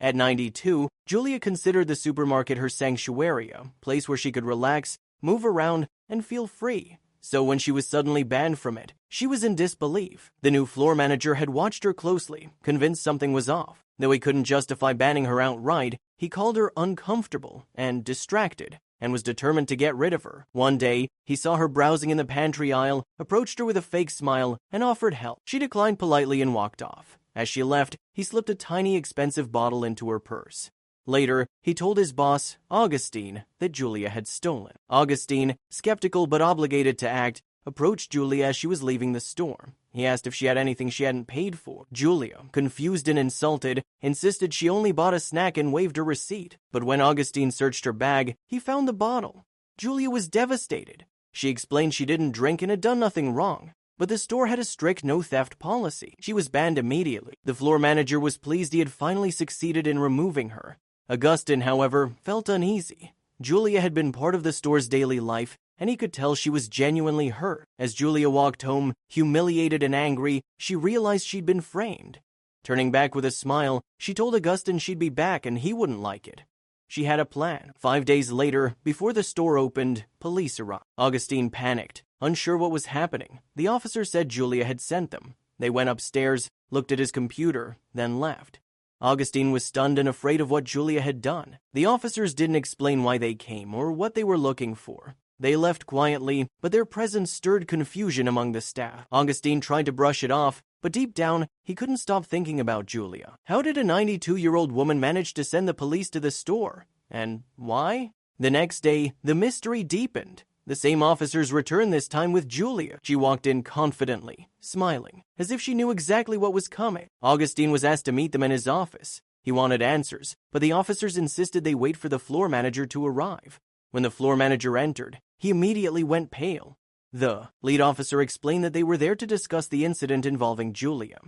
At 92, Julia considered the supermarket her sanctuary, a place where she could relax, move around, and feel free. So when she was suddenly banned from it, she was in disbelief. The new floor manager had watched her closely, convinced something was off. Though he couldn't justify banning her outright, he called her uncomfortable and distracted, and was determined to get rid of her. One day, he saw her browsing in the pantry aisle, approached her with a fake smile, and offered help. She declined politely and walked off. As she left, he slipped a tiny expensive bottle into her purse. Later, he told his boss, Augustine, that Julia had stolen. Augustine, skeptical but obligated to act, approached Julia as she was leaving the store. He asked if she had anything she hadn't paid for. Julia, confused and insulted, insisted she only bought a snack and waved her receipt. But when Augustine searched her bag, he found the bottle. Julia was devastated. She explained she didn't drink and had done nothing wrong. But the store had a strict no-theft policy. She was banned immediately. The floor manager was pleased he had finally succeeded in removing her. Augustine, however, felt uneasy. Julia had been part of the store's daily life, and he could tell she was genuinely hurt. As Julia walked home, humiliated and angry, she realized she'd been framed. Turning back with a smile, she told Augustine she'd be back and he wouldn't like it. She had a plan. 5 days later, before the store opened, police arrived. Augustine panicked, unsure what was happening. The officer said Julia had sent them. They went upstairs, looked at his computer, then left. Augustine was stunned and afraid of what Julia had done. The officers didn't explain why they came or what they were looking for. They left quietly, but their presence stirred confusion among the staff. Augustine tried to brush it off, but deep down, he couldn't stop thinking about Julia. How did a 92-year-old woman manage to send the police to the store? And why? The next day, the mystery deepened. The same officers returned this time with Julia. She walked in confidently, smiling, as if she knew exactly what was coming. Augustine was asked to meet them in his office. He wanted answers, but the officers insisted they wait for the floor manager to arrive. When the floor manager entered, he immediately went pale. The lead officer explained that they were there to discuss the incident involving Julia.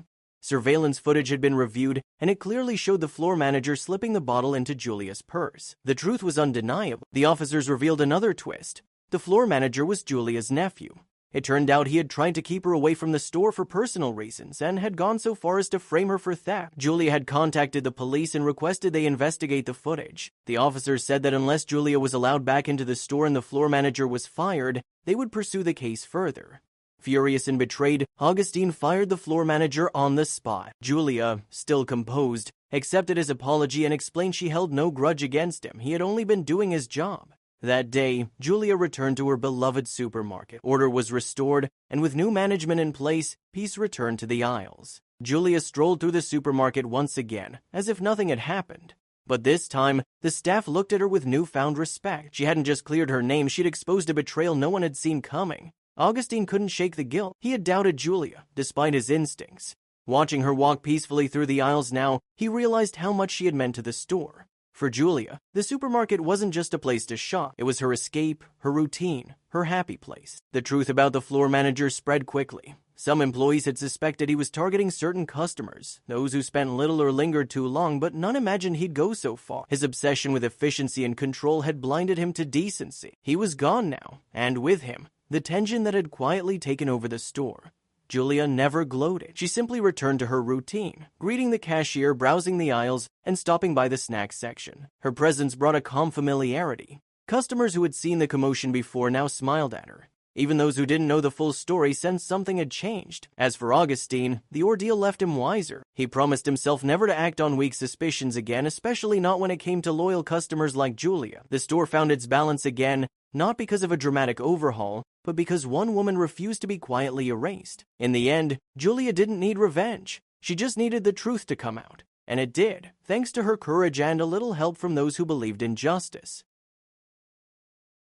Surveillance footage had been reviewed, and it clearly showed the floor manager slipping the bottle into Julia's purse. The truth was undeniable. The officers revealed another twist. The floor manager was Julia's nephew. It turned out he had tried to keep her away from the store for personal reasons and had gone so far as to frame her for theft. Julia had contacted the police and requested they investigate the footage. The officers said that unless Julia was allowed back into the store and the floor manager was fired, they would pursue the case further. Furious and betrayed, Augustine fired the floor manager on the spot. Julia, still composed, accepted his apology and explained she held no grudge against him. He had only been doing his job. That day, Julia returned to her beloved supermarket. Order was restored, and with new management in place, peace returned to the aisles. Julia strolled through the supermarket once again, as if nothing had happened. But this time, the staff looked at her with newfound respect. She hadn't just cleared her name, she'd exposed a betrayal no one had seen coming. Augustine couldn't shake the guilt. He had doubted Julia, despite his instincts. Watching her walk peacefully through the aisles now, he realized how much she had meant to the store. For Julia, the supermarket wasn't just a place to shop. It was her escape, her routine, her happy place. The truth about the floor manager spread quickly. Some employees had suspected he was targeting certain customers, those who spent little or lingered too long, but none imagined he'd go so far. His obsession with efficiency and control had blinded him to decency. He was gone now, and with him, the tension that had quietly taken over the store. Julia never gloated. She simply returned to her routine, greeting the cashier, browsing the aisles, and stopping by the snacks section. Her presence brought a calm familiarity. Customers who had seen the commotion before now smiled at her. Even those who didn't know the full story sensed something had changed. As for Augustine, the ordeal left him wiser. He promised himself never to act on weak suspicions again, especially not when it came to loyal customers like Julia. The store found its balance again, not because of a dramatic overhaul, but because one woman refused to be quietly erased. In the end, Julia didn't need revenge. She just needed the truth to come out. And it did, thanks to her courage and a little help from those who believed in justice.